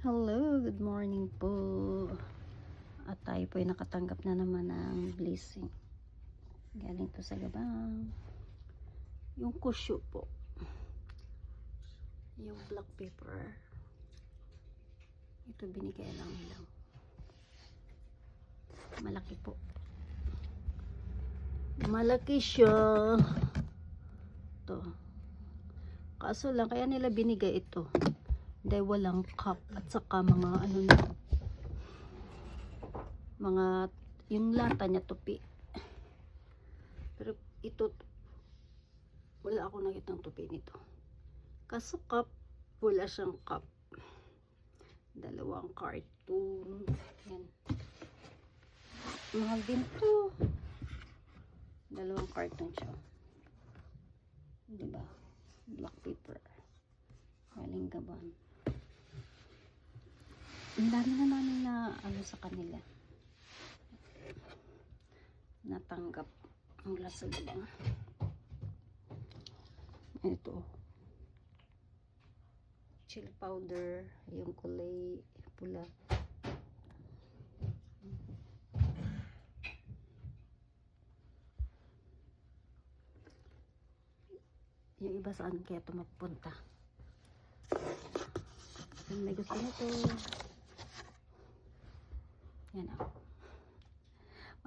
Hello, good morning po. At tayo po ay nakatanggap na naman ng blessing. Galing to sa Gabang. Yung kusyo po. Yung black pepper. Ito binigay lang nila. Malaki po. Malaki siya. Ito. Kaso lang, kaya nila binigay ito. Dahil walang cup at saka mga ano na. Mga, yung lata niya tupi. Pero ito, wala ako nakitang tupi nito. Kaso cup, wala siyang cup. Dalawang cartoon. Yan. Mahal din to. Dalawang cartoon siya. Diba? Black pepper. Galing Gabang. Ang dami na namin na ano sa kanila. Natanggap mula sa Gabang. Ito. Chili powder. Yung kulay pula. Yung iba saan kaya ito mapunta. Kung may gusto nito. Yan ako.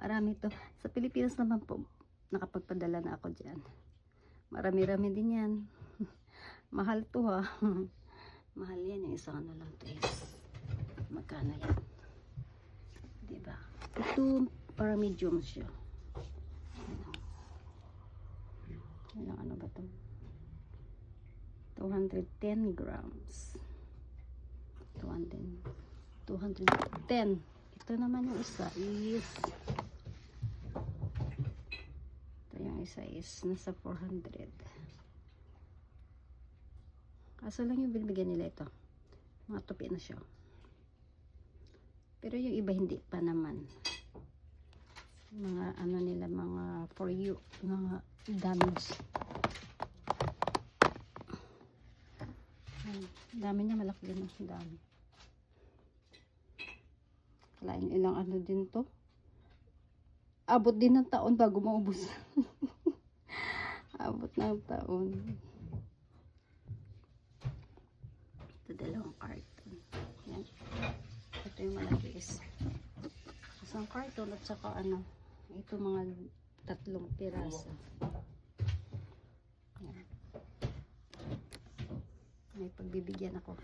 Marami to. Sa Pilipinas naman po, nakapagpadala na ako dyan. Marami-rami din yan. Mahal to ha. Mahal yan. Yung isang ano lang to is. Magkano yan? Diba? Ito, para medium siya. Ano, ano ba to? 210 grams. 210. Ito naman yung isa is ito yung isa is nasa 400. Kaso lang yung binibigyan nila ito. Mga tupi na siya. Pero yung iba hindi pa naman. Mga ano nila, mga for you, mga damage. Dami niya, malaki din ang dami. Kalain ilang ano din to. Abot din ng taon bago maubos. Abot ng taon. Ito dalawang carton. Yan. Ito yung malaki is isang carton at saka ano, ito mga 3 piraso. Yan. May pagbibigyan ako.